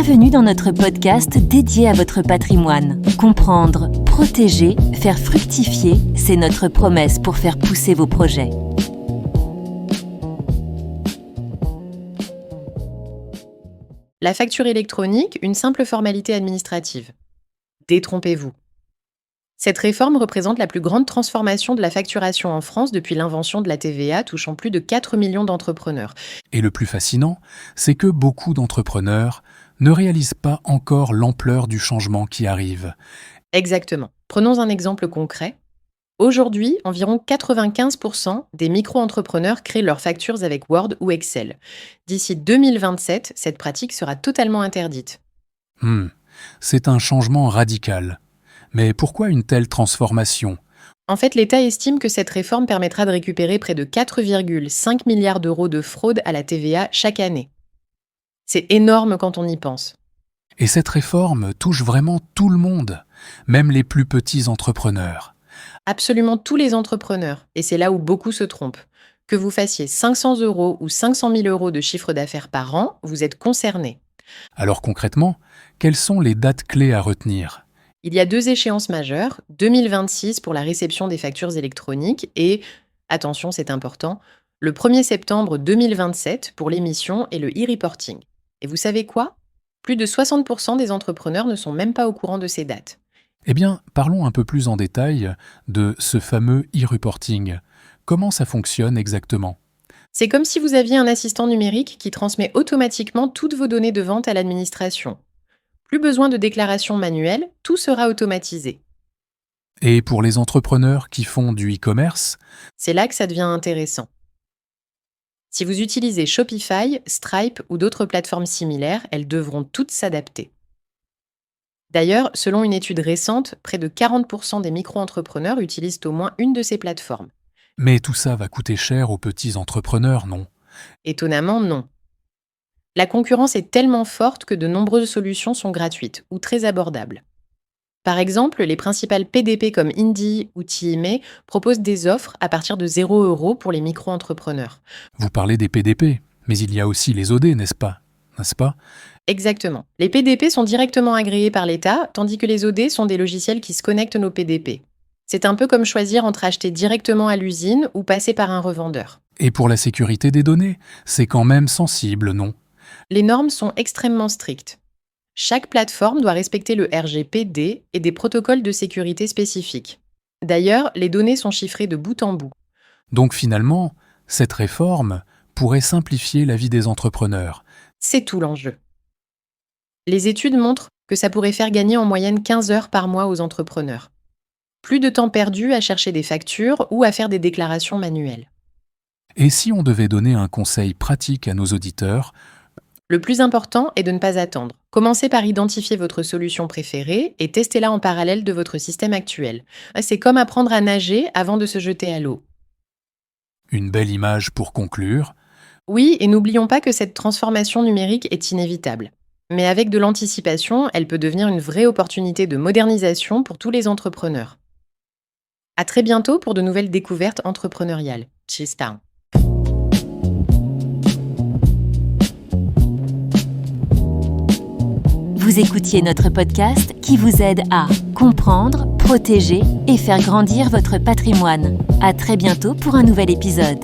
Bienvenue dans notre podcast dédié à votre patrimoine. Comprendre, protéger, faire fructifier, c'est notre promesse pour faire pousser vos projets. La facture électronique, une simple formalité administrative. Détrompez-vous. Cette réforme représente la plus grande transformation de la facturation en France depuis l'invention de la TVA, touchant plus de 4 millions d'entrepreneurs. Et le plus fascinant, c'est que beaucoup d'entrepreneurs ne réalisent pas encore l'ampleur du changement qui arrive. Exactement. Prenons un exemple concret. Aujourd'hui, environ 95% des micro-entrepreneurs créent leurs factures avec Word ou Excel. D'ici 2027, cette pratique sera totalement interdite. C'est un changement radical. Mais pourquoi une telle transformation ? En fait, l'État estime que cette réforme permettra de récupérer près de 4,5 milliards d'euros de fraude à la TVA chaque année. C'est énorme quand on y pense. Et cette réforme touche vraiment tout le monde, même les plus petits entrepreneurs. Absolument tous les entrepreneurs, et c'est là où beaucoup se trompent. Que vous fassiez 500 € ou 500 000 € de chiffre d'affaires par an, vous êtes concerné. Alors concrètement, quelles sont les dates clés à retenir ? Il y a 2 échéances majeures, 2026 pour la réception des factures électroniques et, attention c'est important, le 1er septembre 2027 pour l'émission et le e-reporting. Et vous savez quoi ? Plus de 60% des entrepreneurs ne sont même pas au courant de ces dates. Eh bien, parlons un peu plus en détail de ce fameux e-reporting. Comment ça fonctionne exactement ? C'est comme si vous aviez un assistant numérique qui transmet automatiquement toutes vos données de vente à l'administration. Plus besoin de déclaration manuelle, tout sera automatisé. Et pour les entrepreneurs qui font du e-commerce ? C'est là que ça devient intéressant. Si vous utilisez Shopify, Stripe ou d'autres plateformes similaires, elles devront toutes s'adapter. D'ailleurs, selon une étude récente, près de 40% des micro-entrepreneurs utilisent au moins une de ces plateformes. Mais tout ça va coûter cher aux petits entrepreneurs, non ? Étonnamment, non. La concurrence est tellement forte que de nombreuses solutions sont gratuites ou très abordables. Par exemple, les principales PDP comme Indie ou TIME proposent des offres à partir de 0 € pour les micro-entrepreneurs. Vous parlez des PDP, mais il y a aussi les OD, n'est-ce pas ? Exactement. Les PDP sont directement agréés par l'État, tandis que les OD sont des logiciels qui se connectent aux PDP. C'est un peu comme choisir entre acheter directement à l'usine ou passer par un revendeur. Et pour la sécurité des données, c'est quand même sensible, non ? Les normes sont extrêmement strictes. Chaque plateforme doit respecter le RGPD et des protocoles de sécurité spécifiques. D'ailleurs, les données sont chiffrées de bout en bout. Donc finalement, cette réforme pourrait simplifier la vie des entrepreneurs. C'est tout l'enjeu. Les études montrent que ça pourrait faire gagner en moyenne 15 heures par mois aux entrepreneurs. Plus de temps perdu à chercher des factures ou à faire des déclarations manuelles. Et si on devait donner un conseil pratique à nos auditeurs ? Le plus important est de ne pas attendre. Commencez par identifier votre solution préférée et testez-la en parallèle de votre système actuel. C'est comme apprendre à nager avant de se jeter à l'eau. Une belle image pour conclure. Oui, et n'oublions pas que cette transformation numérique est inévitable. Mais avec de l'anticipation, elle peut devenir une vraie opportunité de modernisation pour tous les entrepreneurs. À très bientôt pour de nouvelles découvertes entrepreneuriales. Cheers down. Vous écoutiez notre podcast qui vous aide à comprendre, protéger et faire grandir votre patrimoine. À très bientôt pour un nouvel épisode.